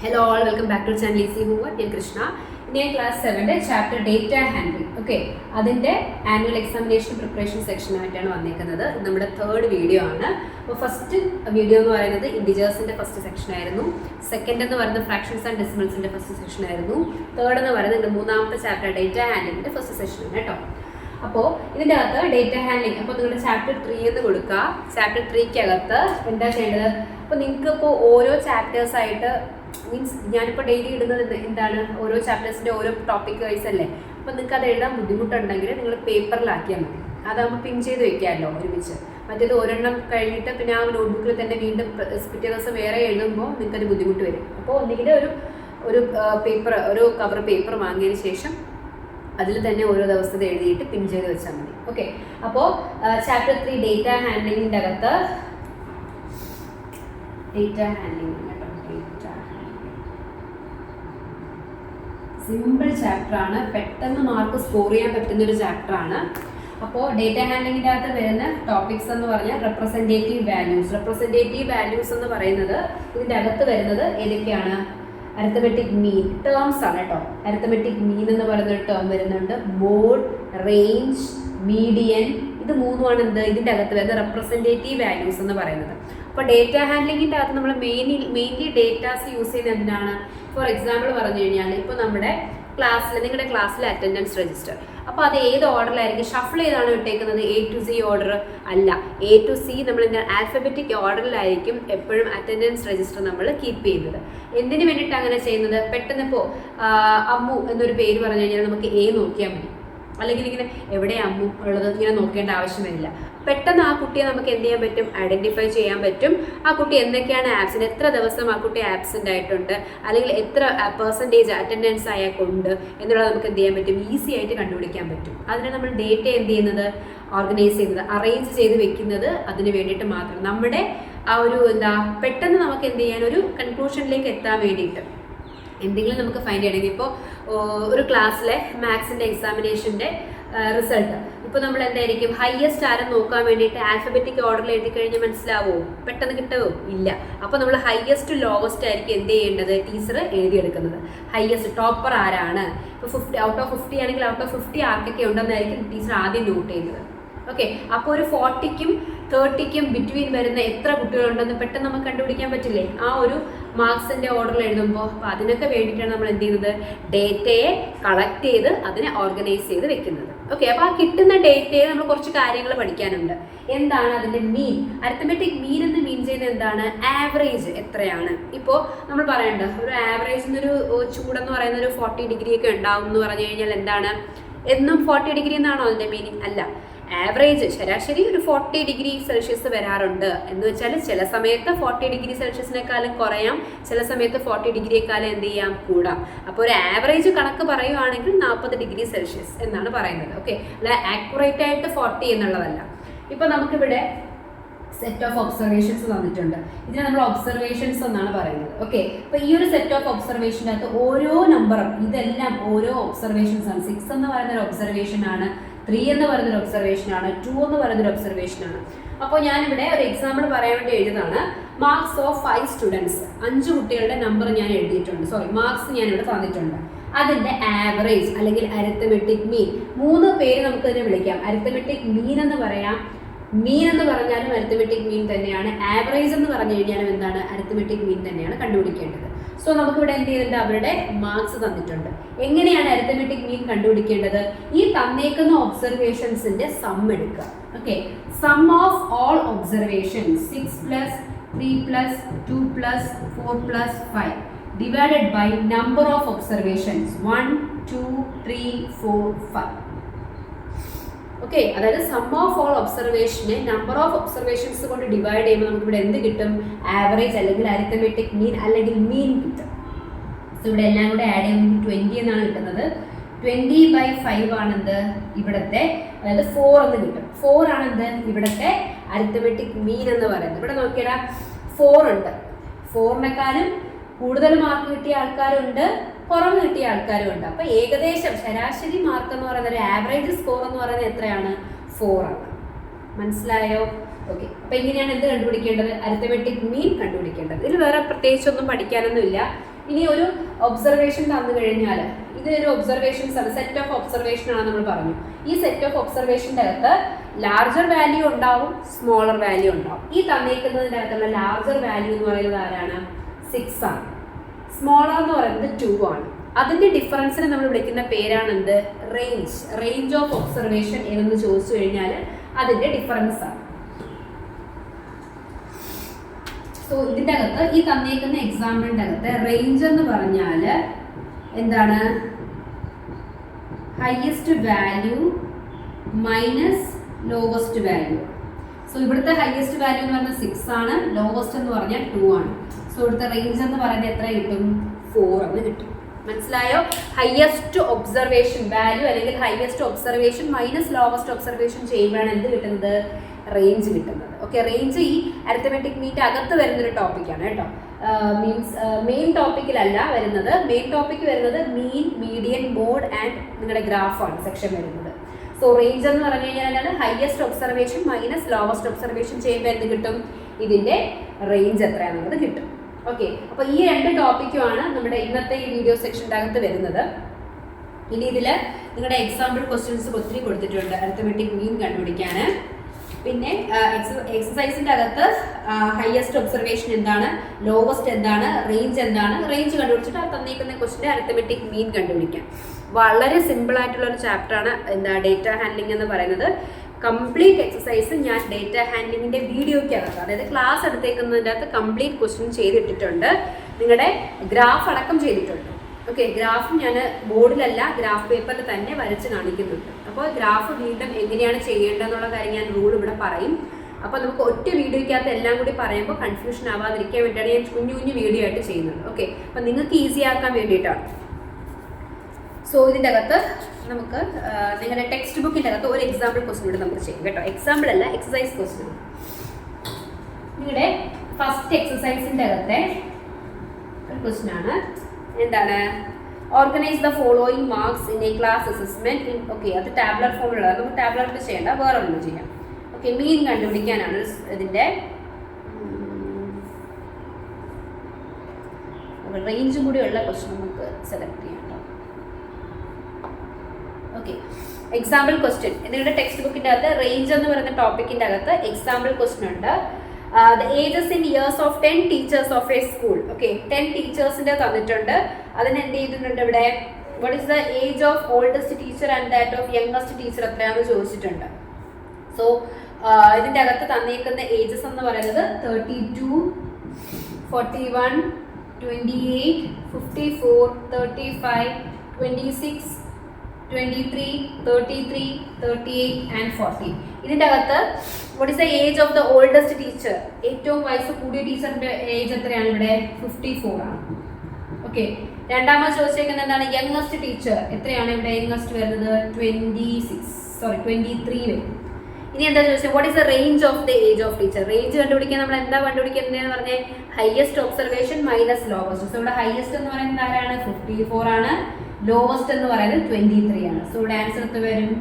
Hello all, welcome back to channel Easy Homework. I am Krishna. In class 7 chapter data handling. Okay, അതിന്റെ annual examination preparation section ആയിട്ടാണ് വന്നിരിക്കുന്നത്. നമ്മുടെ third video ആണ്. അപ്പോൾ first video എന്ന് പറയുന്നത് integers-ന്റെ first section ആയിരുന്നു. Second എന്ന് പറയുന്നത് fractions and decimals-ന്റെ first section ആയിരുന്നു. Third എന്ന് പറയുന്നത് മൂന്നാമത്തെ chapter data handling-ന്റെ first section ആണ് കേട്ടോ. അപ്പോൾ ഇതിൻ്റെ അകത്ത് ഡേറ്റ ഹാൻഡ്ലിംഗ് അപ്പോൾ നിങ്ങളുടെ ചാപ്റ്റർ 3 എന്ന് കൊടുക്കുക. ചാപ്റ്റർ 3-ക്കകത്ത് എന്താ ചെയ്യേണ്ടത്? അപ്പോൾ നിങ്ങൾക്ക് ഇപ്പോൾ ഓരോ ചാപ്റ്റേഴ്സ് ആയിട്ട് മീൻസ് ഞാനിപ്പോൾ ഡെയിലി ഇടുന്നത് എന്താണ്, ഓരോ ചാപ്റ്റേഴ്സിൻ്റെ ഓരോ ടോപ്പിക് വൈസ് അല്ലേ. അപ്പോൾ നിങ്ങൾക്ക് അത് എഴുതാൻ ബുദ്ധിമുട്ടുണ്ടെങ്കിൽ നിങ്ങൾ പേപ്പറിലാക്കിയാൽ മതി. അതാകുമ്പോൾ പിൻ ചെയ്ത് വെക്കാമല്ലോ ഒരുമിച്ച്. മറ്റേത് ഒരെണ്ണം കഴിഞ്ഞിട്ട് പിന്നെ ആ നോട്ട്ബുക്കിൽ തന്നെ വീണ്ടും പിറ്റേ ദിവസം വേറെ എഴുതുമ്പോൾ നിങ്ങൾക്കത് ബുദ്ധിമുട്ട് വരും. അപ്പോൾ ഒന്നുകിൽ ഒരു പേപ്പർ, ഒരു കവർ പേപ്പർ വാങ്ങിയതിന് ശേഷം അതിൽ തന്നെ ഓരോ ദിവസത്തെ എഴുതിയിട്ട് പിൻ ചെയ്ത് വെച്ചാൽ മതി. ഓക്കെ, അപ്പോൾ ചാപ്റ്റർ 3 ഡേറ്റ ഹാൻഡ്ലിങ്ങിൻ്റെ അകത്ത് സിമ്പിൾ ചാപ്റ്റർ ആണ്, പെട്ടെന്ന് മാർക്ക് സ്കോർ ചെയ്യാൻ പറ്റുന്ന ഒരു ചാപ്റ്റർ ആണ്. അപ്പോൾ ഡേറ്റ ഹാൻഡ്ലിങ്ങിൻ്റെ അകത്ത് വരുന്ന ടോപ്പിക്സ് എന്ന് പറഞ്ഞാൽ റെപ്രസെൻറ്റേറ്റീവ് വാല്യൂസ് എന്ന് പറയുന്നത് ഇതിൻ്റെ അകത്ത് വരുന്നത് ഏതൊക്കെയാണ്? അരിത്തമെറ്റിക് മീൻ ടേംസ് ആണ് കേട്ടോ. അരിത്തമെറ്റിക് മീൻ എന്ന് പറയുന്നൊരു ടേം വരുന്നുണ്ട്. മോഡ്, റേഞ്ച്, മീഡിയൻ, ഇത് മൂന്നുമാണ് ഇതിൻ്റെ അകത്ത് വരുന്ന റെപ്രസെൻറ്റേറ്റീവ് വാല്യൂസ് എന്ന് പറയുന്നത്. അപ്പോൾ ഡേറ്റ ഹാൻഡ്ലിങ്ങിൻ്റെ അകത്ത് നമ്മൾ മെയിൻലി ഡേറ്റാസ് യൂസ് ചെയ്യുന്നത് എന്തിനാണ്? ഫോർ എക്സാമ്പിൾ പറഞ്ഞു കഴിഞ്ഞാൽ ഇപ്പോൾ നിങ്ങളുടെ ക്ലാസ്സിലെ അറ്റൻഡൻസ് രജിസ്റ്റർ, അപ്പോൾ അത് ഏത് ഓർഡറിലായിരിക്കും? ഷഫിൾ ചെയ്താണ് ഇട്ടേക്കുന്നത്, A to Z ഓർഡർ അല്ല. A to C നമ്മൾ ആൽഫബറ്റിക് ഓർഡറിലായിരിക്കും എപ്പോഴും അറ്റൻഡൻസ് രജിസ്റ്റർ നമ്മൾ കീപ്പ് ചെയ്യുന്നത്. എന്തിനു വേണ്ടിയിട്ട് അങ്ങനെ ചെയ്യുന്നത്? പെട്ടെന്ന് ഇപ്പോൾ അമ്മു എന്നൊരു പേര് പറഞ്ഞു കഴിഞ്ഞാൽ നമുക്ക് A നോക്കിയാൽ മതി, അല്ലെങ്കിൽ ഇങ്ങനെ എവിടെ അമ്മു ഉള്ളത് ഇങ്ങനെ നോക്കേണ്ട ആവശ്യം വരില്ല. പെട്ടെന്ന് ആ കുട്ടിയെ നമുക്ക് എന്ത് ചെയ്യാൻ പറ്റും? ഐഡൻറ്റിഫൈ ചെയ്യാൻ പറ്റും. ആ കുട്ടി എന്തൊക്കെയാണ് ആബ്സെൻ്റ്, എത്ര ദിവസം ആ കുട്ടി ആബ്സെൻ്റ് ആയിട്ടുണ്ട്, അല്ലെങ്കിൽ എത്ര പെർസെൻറ്റേജ് അറ്റൻഡൻസ് അയാൾക്കുണ്ട് എന്നുള്ളത് നമുക്ക് എന്ത് ചെയ്യാൻ പറ്റും? ഈസി ആയിട്ട് കണ്ടുപിടിക്കാൻ പറ്റും. അതിന് നമ്മൾ ഡേറ്റ എന്ത് ചെയ്യുന്നത്? ഓർഗനൈസ് ചെയ്യുന്നത്, അറേഞ്ച് ചെയ്ത് വെക്കുന്നത് അതിന് വേണ്ടിയിട്ട് മാത്രം. നമ്മുടെ ആ ഒരു പെട്ടെന്ന് നമുക്ക് എന്ത് ചെയ്യാൻ, ഒരു കൺക്ലൂഷനിലേക്ക് എത്താൻ വേണ്ടിയിട്ട് എന്തെങ്കിലും നമുക്ക് ഫൈൻഡ് ചെയ്യണമെങ്കിൽ, ഇപ്പോൾ ഒരു ക്ലാസ്സിലെ മാത്സിൻ്റെ എക്സാമിനേഷൻ്റെ റിസൾട്ട് ഇപ്പോൾ നമ്മൾ എന്തായിരിക്കും ഹയസ്റ്റ് ആരെന്ന് നോക്കാൻ വേണ്ടിയിട്ട് ആൽഫബറ്റിക് ഓർഡറിൽ എഴുതി കഴിഞ്ഞാൽ മനസ്സിലാവുമോ? പെട്ടെന്ന് കിട്ടുമോ? ഇല്ല. അപ്പോൾ നമ്മൾ ഹയസ്റ്റ് ലോവസ്റ്റ് ആയിരിക്കും എന്ത് ചെയ്യേണ്ടത്? ടീച്ചർ എഴുതിയെടുക്കുന്നത്. ഹയസ്റ്റ് ടോപ്പർ ആരാണ്? ഇപ്പോൾ 50 ഔട്ട് ഓഫ് 50 ആണെങ്കിൽ ഔട്ട് ഓഫ് 50 ആർക്കൊക്കെ ഉണ്ടെന്നായിരിക്കും ടീച്ചർ ആദ്യം നോട്ട് ചെയ്യുന്നത്. ഓക്കെ, അപ്പോൾ ഒരു 40-ക്കും 30-ക്കും ബിറ്റ്വീൻ വരുന്ന എത്ര കുട്ടികളുണ്ടെന്ന് പെട്ടെന്ന് നമുക്ക് കണ്ടുപിടിക്കാൻ പറ്റില്ലേ ആ ഒരു മാർക്സിൻ്റെ ഓർഡറിൽ എഴുതുമ്പോൾ? അപ്പോൾ അതിനൊക്കെ വേണ്ടിയിട്ടാണ് നമ്മൾ എന്ത് ചെയ്യുന്നത്? ഡേറ്റയെ കളക്ട് ചെയ്ത് അതിനെ ഓർഗനൈസ് ചെയ്ത് വെക്കുന്നത്. ഓക്കെ, അപ്പോൾ ആ കിട്ടുന്ന ഡേറ്റയെ നമ്മൾ കുറച്ച് കാര്യങ്ങൾ പഠിക്കാനുണ്ട്. എന്താണ് അതിൻ്റെ മീൻ? അരിത്തമെറ്റിക് മീൻ എന്ന് മീൻ ചെയ്യുന്നത് എന്താണ്? ആവറേജ് എത്രയാണ്? ഇപ്പോൾ നമ്മൾ പറയണ്ട ഒരു ആവറേജ് എന്നൊരു ചൂടെന്ന് പറയുന്ന ഒരു 40 ഡിഗ്രി ഒക്കെ ഉണ്ടാവും എന്ന് പറഞ്ഞു കഴിഞ്ഞാൽ എന്താണ്? എന്നും 40 ഡിഗ്രി എന്നാണോ അതിൻ്റെ മീനിങ്? അല്ല. ആവറേജ് ശരാശരി ഒരു 40 ഡിഗ്രി സെൽഷ്യസ് വരാറുണ്ട് എന്ന് വെച്ചാൽ ചില സമയത്ത് 40 ഡിഗ്രി സെൽഷ്യസിനേക്കാളും കുറയാം, ചില സമയത്ത് 40 ഡിഗ്രിയേക്കാളും എന്ത് ചെയ്യാം? കൂടാം. അപ്പോൾ ഒരു ആവറേജ് കണക്ക് പറയുവാണെങ്കിൽ 40 ഡിഗ്രി സെൽഷ്യസ് എന്നാണ് പറയുന്നത്. ഓക്കെ, അല്ല ആക്യുറേറ്റ് ആയിട്ട് 40 എന്നുള്ളതല്ല. ഇപ്പോൾ നമുക്കിവിടെ സെറ്റ് ഓഫ് ഒബ്സർവേഷൻസ് തന്നിട്ടുണ്ട്. ഇതിനെ നമ്മൾ ഒബ്സർവേഷൻസ് എന്നാണ് പറയുന്നത്. ഓക്കെ, അപ്പോൾ ഈ ഒരു സെറ്റ് ഓഫ് ഒബ്സർവേഷൻ്റെ അകത്ത് ഓരോ നമ്പറും ഇതെല്ലാം ഓരോ ഒബ്സർവേഷൻസ് ആണ്. 6 എന്ന് പറയുന്നൊരു ഒബ്സർവേഷൻ ആണ്, 3 എന്ന് പറയുന്നൊരു ഒബ്സർവേഷൻ ആണ്, 2 എന്ന് പറയുന്നൊരു ഒബ്സർവേഷൻ ആണ്. അപ്പോൾ ഞാനിവിടെ ഒരു എക്സാമ്പിൾ പറയാൻ വേണ്ടി എഴുതുന്നതാണ്. മാർക്സ് ഓഫ് 5 സ്റ്റുഡൻസ്, 5 കുട്ടികളുടെ നമ്പർ ഞാൻ എഴുതിയിട്ടുണ്ട്. മാർക്സ് ഞാനിവിടെ തന്നിട്ടുണ്ട്. അതിൻ്റെ ആവറേജ് അല്ലെങ്കിൽ അരിത്തമെറ്റിക് മീൻ, 3 പേര് നമുക്കതിനെ വിളിക്കാം. അരിത്തമെറ്റിക് മീൻ എന്ന് പറയാം, മീൻ എന്ന് പറഞ്ഞാലും അരിത്തമെറ്റിക് മീൻ തന്നെയാണ്, ആവറേജ് എന്ന് പറഞ്ഞു കഴിഞ്ഞാലും എന്താണ്? അരിത്തമെറ്റിക് മീൻ തന്നെയാണ് കണ്ടുപിടിക്കേണ്ടത്. സോ നമുക്കിവിടെ എന്ത് ചെയ്തിട്ടുണ്ട്? അവരുടെ മാർക്സ് തന്നിട്ടുണ്ട്. എങ്ങനെയാണ് അരിത്തമെറ്റിക് മീൻ കണ്ടുപിടിക്കേണ്ടത്? ഈ തന്നേക്കുന്ന ഒബ്സർവേഷൻസിന്റെ സം എടുക്കുക. Okay, sum of all observations 6 + 3 + 2 + 4 + 5 divided by number of observations 1 2 3 4 5. Okay, അതായത് സം ഓഫ് ഓൾ ഒബ്സർവേഷനെ നമ്പർ ഓഫ് ഒബ്സർവേഷൻസ് കൊണ്ട് ഡിവൈഡ് ചെയ്യുമ്പോൾ നമുക്ക് ഇവിടെ എന്ത് കിട്ടും? ആവറേജ് അല്ലെങ്കിൽ അരിത്തമെറ്റിക് മീൻ അല്ലെങ്കിൽ മീൻ കിട്ടും. സോ ഇവിടെ എല്ലാം കൂടെ ആഡ് ചെയ്യുമ്പോൾ 20 എന്നാണ് കിട്ടുന്നത്. 20/5 ആണെന്ത് ഇവിടുത്തെ, അതായത് 4 എന്ന് കിട്ടും. 4 ആണെന്ത് ഇവിടുത്തെ അരിത്തമെറ്റിക് മീൻ എന്ന് പറയുന്നത്. ഇവിടെ നോക്കിയടാ 4 ഉണ്ട്. 4-നെക്കാളും കൂടുതൽ മാർക്ക് കിട്ടിയ ആൾക്കാരുണ്ട്, കുറവ് കിട്ടിയ ആൾക്കാരും ഉണ്ട്. അപ്പോൾ ഏകദേശം ശരാശരി മാർക്ക് എന്ന് പറയുന്നത്, ഒരു ആവറേജ് സ്കോർ എന്ന് പറയുന്നത് എത്രയാണ്? 4 ആണ്. മനസ്സിലായോ? ഓക്കെ, അപ്പോൾ ഇങ്ങനെയാണ് എന്ത് കണ്ടുപിടിക്കേണ്ടത്? അരിത്തമെറ്റിക് മീൻ കണ്ടുപിടിക്കേണ്ടത്. ഇതിൽ വേറെ പ്രത്യേകിച്ചൊന്നും പഠിക്കാനൊന്നുമില്ല. ഇനി ഒരു ഒബ്സർവേഷൻ തന്നു കഴിഞ്ഞാൽ ഇതൊരു ഒബ്സർവേഷൻസ് ആണ്, സെറ്റ് ഓഫ് ഒബ്സർവേഷൻ ആണ് നമ്മൾ പറഞ്ഞു. ഈ സെറ്റ് ഓഫ് ഒബ്സർവേഷൻ്റെ അകത്ത് ലാർജർ വാല്യൂ ഉണ്ടാവും, സ്മോളർ വാല്യൂ ഉണ്ടാവും. ഈ തന്നേക്കുന്നതിൻ്റെ അകത്തുള്ള ലാർജർ വാല്യൂ എന്ന് പറയുന്നത് ആരാണ്? 6 ആണ്. സ്മോളർ എന്ന് പറയുന്നത് 2 ആണ്. അതിൻ്റെ ഡിഫറൻസിനെ നമ്മൾ വിളിക്കുന്ന പേരാണ് എന്ത്? റേഞ്ച്. റേഞ്ച് ഓഫ് ഒബ്സർവേഷൻ എന്ന് ചോദിച്ചു കഴിഞ്ഞാൽ അതിൻ്റെ ഡിഫറൻസ് ആണ്. സോ ഇതിൻ്റെ അകത്ത് ഈ തന്നേക്കുന്ന എക്സാമ്പിളിൻ്റെ അകത്ത് റേഞ്ച് എന്ന് പറഞ്ഞാൽ എന്താണ്? Highest value minus lowest value. So ഇവിടുത്തെ ഹയസ്റ്റ് വാല്യൂ എന്ന് പറഞ്ഞാൽ 6 ആണ്, ലോവസ്റ്റ് എന്ന് പറഞ്ഞാൽ 2 ആണ്. സോ ഇവിടുത്തെ റേഞ്ച് എന്ന് പറയുന്നത് എത്ര കിട്ടും? 4 എന്ന് കിട്ടും. മനസ്സിലായോ? ഹയസ്റ്റ് ഒബ്സർവേഷൻ വാല്യൂ അല്ലെങ്കിൽ highest observation minus lowest observation ചെയ്യുമ്പോഴാണ് എന്ത് കിട്ടുന്നത്? റേഞ്ച് കിട്ടുന്നത്. ഓക്കെ, റേഞ്ച് ഈ അരിത്തമെറ്റിക് മീറ്റ് അകത്ത് വരുന്നൊരു ടോപ്പിക്കാണ് കേട്ടോ. മീൻസ് മെയിൻ ടോപ്പിക്കിലല്ല വരുന്നത്. മെയിൻ ടോപ്പിക്ക് വരുന്നത് മീൻ, മീഡിയൻ, മോഡ് ആൻഡ് നിങ്ങളുടെ ഗ്രാഫാണ് സെക്ഷൻ വരുന്നത്. സോ റേഞ്ച് എന്ന് പറഞ്ഞു കഴിഞ്ഞാൽ highest observation minus lowest observation ചെയ്യുമ്പോൾ എന്ത് കിട്ടും? ഇതിൻ്റെ റേഞ്ച് എത്രയാണെന്നുള്ളത് കിട്ടും. ഓക്കെ, അപ്പോൾ ഈ 2 ടോപ്പിക്കുമാണ് നമ്മുടെ ഇന്നത്തെ ഈ വീഡിയോ സെക്ഷൻ്റെ അകത്ത് വരുന്നത്. ഇനി ഇതിൽ നിങ്ങളുടെ എക്സാമ്പിൾ ക്വസ്റ്റ്യൻസ് ഒത്തിരി കൊടുത്തിട്ടുണ്ട് അരിത്തമെറ്റിക് മീൻ കണ്ടുപിടിക്കാൻ. പിന്നെ എക്സസൈസിൻ്റെ അകത്ത് ഹയസ്റ്റ് ഒബ്സർവേഷൻ എന്താണ്, ലോവസ്റ്റ് എന്താണ്, റേഞ്ച് എന്താണ്, റേഞ്ച് കണ്ടുപിടിച്ചിട്ട് അത് തന്നിരിക്കുന്ന ക്വസ്റ്റിൻ്റെ അരിത്തമെറ്റിക് മീൻ കണ്ടുപിടിക്കാം. വളരെ സിമ്പിളായിട്ടുള്ള ഒരു ചാപ്റ്ററാണ് എന്താ ഡേറ്റ ഹാൻഡ്ലിംഗ് എന്ന് പറയുന്നത്. കംപ്ലീറ്റ് എക്സസൈസ് ഞാൻ ഡേറ്റ ഹാൻഡ്ലിങ്ങിൻ്റെ വീഡിയോയ്ക്കകത്ത്, അതായത് ക്ലാസ് എടുത്തേക്കുന്നതിൻ്റെ അകത്ത് കംപ്ലീറ്റ് ക്വസ്റ്റ്യൻ ചെയ്തിട്ടിട്ടുണ്ട്. നിങ്ങളുടെ ഗ്രാഫ് അടക്കം ചെയ്തിട്ടുണ്ട്. ഓക്കെ, ഗ്രാഫ് ഞാൻ ബോർഡിലല്ല ഗ്രാഫ് പേപ്പറിൽ തന്നെ വരച്ച് കാണിക്കുന്നുണ്ട്. അപ്പോൾ ഗ്രാഫ് വീണ്ടും എങ്ങനെയാണ് ചെയ്യേണ്ടതെന്നുള്ള കാര്യം ഞാൻ റൂൾ ഇവിടെ പറയും. അപ്പോൾ നമുക്ക് ഒറ്റ വീഡിയോയ്ക്കകത്ത് എല്ലാം കൂടി പറയുമ്പോൾ കൺഫ്യൂഷൻ ആവാതിരിക്കാൻ വേണ്ടിയാണ് ഞാൻ കുഞ്ഞു കുഞ്ഞു വീഡിയോ ആയിട്ട് ചെയ്യുന്നത്. ഓക്കെ, അപ്പോൾ നിങ്ങൾക്ക് ഈസി ആക്കാൻ വേണ്ടിയിട്ടാണ്. സോ ഇതിൻ്റെ അകത്ത് നമുക്ക് നിങ്ങളുടെ ടെക്സ്റ്റ് ബുക്കിൻ്റെ അകത്ത് ഒരു എക്സാമ്പിൾ ക്വസ്റ്റ്യൻ കൂടി നമുക്ക് ചെയ്യും കേട്ടോ. എക്സാമ്പിൾ അല്ല, എക്സസൈസ് ക്വസ്റ്റ്യൻ. നിങ്ങളുടെ ഫസ്റ്റ് എക്സസൈസിൻ്റെ അകത്തെ ഒരു ക്വസ്റ്റ്യൻ ആണ്. എന്താണ്? Organise the following marks in A class assessment. Okay, അത് ടാബ്ലർ ഫോമിലുള്ളത്. നമുക്ക് ടാബ്ലറിൽ ചെയ്യേണ്ട, വേറെ ഒന്നും ചെയ്യാം. ഓക്കെ, മീൻ കണ്ടുപിടിക്കാനാണ് ഇതിൻ്റെ. റേഞ്ചും കൂടിയുള്ള ക്വസ്റ്റ്യൻ നമുക്ക് സെലക്ട് ചെയ്യാം. Okay, example question. നിങ്ങളുടെ ടെക്സ്റ്റ് ബുക്കിൻ്റെ അകത്ത് റേഞ്ച് എന്ന് പറയുന്ന ടോപ്പിക്കിൻ്റെ അകത്ത് എക്സാമ്പിൾ ക്വസ്റ്റ്യൻ ഉണ്ട്. The ages in years of 10 teachers of a school. Okay, 10 ടീച്ചേഴ്സിൻ്റെ തന്നിട്ടുണ്ട്. അതിന് എന്ത് ചെയ്തിട്ടുണ്ട് ഇവിടെ? What is the age of oldest teacher and that of youngest teacher എത്രയാണെന്ന് ചോദിച്ചിട്ടുണ്ട്. സോ ഇതിൻ്റെ അകത്ത് തന്നിരിക്കുന്ന ഏജസ് എന്ന് പറയുന്നത് 32, 41, 28, 54, 35, 26, 23, 33, 38 and 40. ഇതിൻ്റെ അകത്ത് what is the age of the oldest teacher? ഏറ്റവും വയസ്സ് കൂടിയ ടീച്ചറിൻ്റെ ഏജ് എത്രയാണ് ഇവിടെ? 54 ആണ്. ഓക്കെ, രണ്ടാമത് ചോദിച്ചേക്കുന്നത് എന്താണ്? യങ്ങസ്റ്റ് ടീച്ചർ എത്രയാണ് ഇവിടെ യങ്ങസ്റ്റ് വരുന്നത്? 23 വരും. ഇനി എന്താ ചോദിച്ചത്? What is the range of the age of teacher? Range കണ്ടുപിടിക്കാൻ നമ്മൾ എന്താ കണ്ടുപിടിക്കുന്നതെന്ന് പറഞ്ഞാൽ highest observation minus lowest. So ഇവിടെ ഹയസ്റ്റ് എന്ന് പറയുന്നത് ആരാണ്? 54 ആണ്. ലോവസ്റ്റ് എന്ന് പറയുന്നത് 23 ആണ്. സോ ഇവിടെ ആൻസർ എത്ര വരും?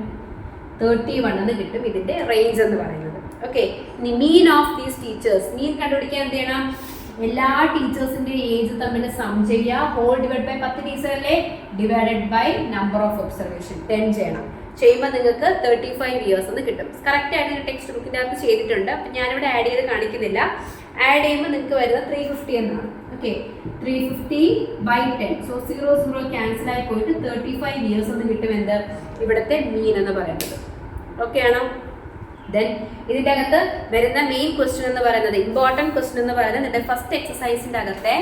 31 എന്ന് കിട്ടും ഇതിൻ്റെ റേഞ്ച് എന്ന് പറയുന്നത്. ഓക്കെ, ഇനി mean of these teachers. Mean കണ്ടുപിടിക്കാൻ എന്ത് ചെയ്യണം? എല്ലാ ടീച്ചേഴ്സിൻ്റെ ഏജ് തമ്മിൽ സം ചെയ്യുക. ഹോൾ ഡിവൈഡ് ബൈ 10 ടീച്ചറല്ലേ, divided by number of observation 10 ചെയ്യണം. ചെയ്യുമ്പോൾ നിങ്ങൾക്ക് 35 ഇയേഴ്സ് എന്ന് കിട്ടും. കറക്റ്റായിട്ട് ടെക്സ്റ്റ് ബുക്കിൻ്റെ അകത്ത് ചെയ്തിട്ടുണ്ട്. അപ്പം ഞാനിവിടെ ആഡ് ചെയ്ത് കാണിക്കുന്നില്ല. ആഡ് ചെയ്യുമ്പോൾ നിങ്ങൾക്ക് വരുന്നത് 350 എന്നാണ്. Okay, 350 by 10. സോ 0 ക്യാൻസൽ ആയി പോയിട്ട് 35 ഇയേഴ്സ് എന്ന് കിട്ടും. എന്ത്? ഇവിടുത്തെ മീൻ എന്ന് പറയുന്നത്. ഓക്കെ ആണോ? ദെൻ ഇതിൻ്റെ അകത്ത് വരുന്ന മെയിൻ ക്വസ്റ്റ്യൻ എന്ന് പറയുന്നത്, ഇമ്പോർട്ടൻറ്റ് ക്വസ്റ്റ്യൻ എന്ന് പറയുന്നത് നിങ്ങളുടെ ഫസ്റ്റ് എക്സസൈസിൻ്റെ അകത്തെ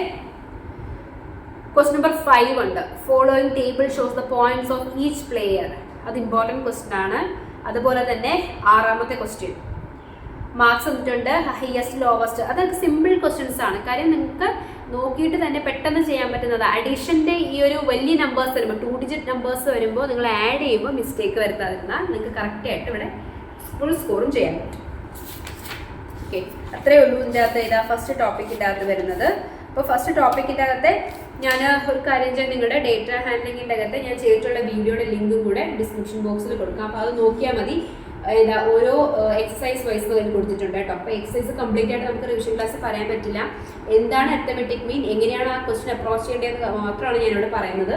ക്വസ്റ്റ്യൻ നമ്പർ 5 ഉണ്ട്. Following table shows the points of each player. അത് ഇമ്പോർട്ടൻറ്റ് ക്വസ്റ്റ്യൻ ആണ്. അതുപോലെ തന്നെ 6ാമത്തെ ക്വസ്റ്റ്യൻ മാർക്സ് തന്നിട്ടുണ്ട്, ഹയസ്റ്റ് ലോവസ്റ്റ്. അതൊക്കെ സിമ്പിൾ ക്വസ്റ്റ്യൻസ് ആണ്. കാര്യം നിങ്ങൾക്ക് നോക്കിയിട്ട് തന്നെ പെട്ടെന്ന് ചെയ്യാൻ പറ്റുന്നത്. അഡീഷൻ്റെ ഈ ഒരു വലിയ നമ്പേഴ്സ് വരുമ്പോൾ 2 ഡിജിറ്റ് നമ്പേഴ്സ് വരുമ്പോൾ നിങ്ങൾ ആഡ് ചെയ്യുമ്പോൾ മിസ്റ്റേക്ക് വരുത്താതിരുന്നാൽ നിങ്ങൾക്ക് കറക്റ്റായിട്ട് ഇവിടെ ഫുൾ സ്കോറും ചെയ്യാൻ പറ്റും. ഓക്കെ, അത്രയേ ഉള്ളൂ ഇതിൻ്റെ അകത്ത്. ഇതാ ഫസ്റ്റ് ടോപ്പിക്കിൻ്റെ അകത്ത് വരുന്നത്. അപ്പോൾ ഫസ്റ്റ് ടോപ്പിക്കിൻ്റെ അകത്തെ ഞാൻ ഒരു കാര്യം ചെയ്യാൻ, നിങ്ങളുടെ ഡേറ്റ ഹാൻഡ്ലിങ്ങിൻ്റെ അകത്ത് ഞാൻ ചെയ്തിട്ടുള്ള വീഡിയോയുടെ ലിങ്കും കൂടെ ഡിസ്ക്രിപ്ഷൻ ബോക്സിൽ കൊടുക്കാം. അപ്പോൾ അത് നോക്കിയാൽ മതി. ഏതാ ഓരോ എക്സസൈസ് വൈസ് അതിൽ കൊടുത്തിട്ടുണ്ട് കേട്ടോ. അപ്പോൾ എക്സസൈസ് കംപ്ലീറ്റ് ആയിട്ട് നമുക്ക് റിവിഷൻ ക്ലാസ് പറയാൻ പറ്റില്ല. എന്താണ് അരിത്തമെറ്റിക് മീൻ, എങ്ങനെയാണ് ആ ക്വസ്റ്റ്യൻ അപ്രോച്ച് ചെയ്യേണ്ടത് മാത്രമാണ് ഞാനിവിടെ പറയുന്നത്.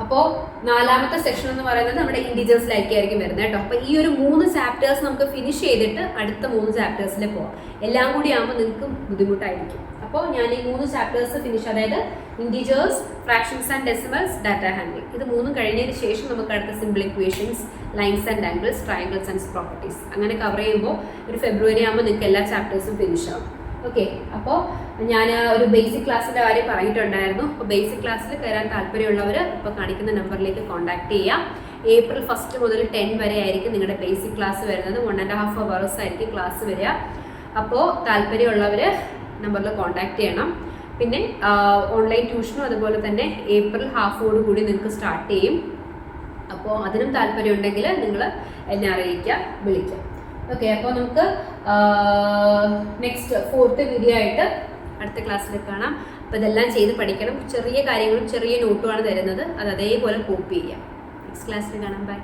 അപ്പോൾ 4ാമത്തെ സെക്ഷൻ എന്ന് പറയുന്നത് നമ്മുടെ ഇൻഡിജേഴ്സിലായിരിക്കും വരുന്നത് കേട്ടോ. അപ്പോൾ ഈ ഒരു 3 ചാപ്റ്റേഴ്സ് നമുക്ക് ഫിനിഷ് ചെയ്തിട്ട് അടുത്ത 3 ചാപ്റ്റേഴ്സിൽ പോകാം. എല്ലാം കൂടി ആകുമ്പോൾ നിങ്ങൾക്ക് ബുദ്ധിമുട്ടായിരിക്കും. അപ്പോൾ ഞാൻ ഈ 3 ചാപ്റ്റേഴ്സ് ഫിനിഷ്, അതായത് integers, fractions and decimals, data handling, ഇത് 3 കഴിഞ്ഞതിന് ശേഷം നമുക്ക് അടുത്ത simple equations, lines and angles, triangles and properties അങ്ങനെ കവർ ചെയ്യുമ്പോൾ ഒരു ഫെബ്രുവരി ആകുമ്പോൾ നിങ്ങൾക്ക് എല്ലാ ചാപ്റ്റേഴ്സും ഫിനിഷ് ആവും. ഓക്കെ, അപ്പോൾ ഞാൻ ഒരു ബേസിക് ക്ലാസ്സിൻ്റെ കാര്യം പറഞ്ഞിട്ടുണ്ടായിരുന്നു. അപ്പോൾ ബേസിക് ക്ലാസ്സിൽ കയറാൻ താല്പര്യമുള്ളവർ ഇപ്പോൾ കാണിക്കുന്ന നമ്പറിലേക്ക് കോൺടാക്ട് ചെയ്യാം. April 1 മുതൽ 10 വരെ ആയിരിക്കും നിങ്ങളുടെ ബേസിക് ക്ലാസ് വരുന്നത്. 1.5 hours ആയിരിക്കും ക്ലാസ് വരിക. അപ്പോൾ താല്പര്യമുള്ളവർ നമ്പറിൽ കോൺടാക്ട് ചെയ്യണം. പിന്നെ ഓൺലൈൻ ട്യൂഷനും അതുപോലെ തന്നെ April half-ഓട് കൂടി നിങ്ങൾക്ക് സ്റ്റാർട്ട് ചെയ്യും. അപ്പോൾ അതിനും താല്പര്യമുണ്ടെങ്കിൽ നിങ്ങൾ എന്നെ അറിയിക്കുക, വിളിക്കുക. ഓക്കെ, അപ്പോൾ നമുക്ക് നെക്സ്റ്റ് 4th വീഡിയോ ആയിട്ട് അടുത്ത ക്ലാസ്സിൽ കാണാം. അപ്പോൾ ഇതെല്ലാം ചെയ്ത് പഠിക്കണം. ചെറിയ കാര്യങ്ങളും ചെറിയ നോട്ടുമാണ് തരുന്നത്, അത് അതേപോലെ കോപ്പി ചെയ്യാം. നെക്സ്റ്റ് ക്ലാസ്സിൽ കാണാം. ബൈ.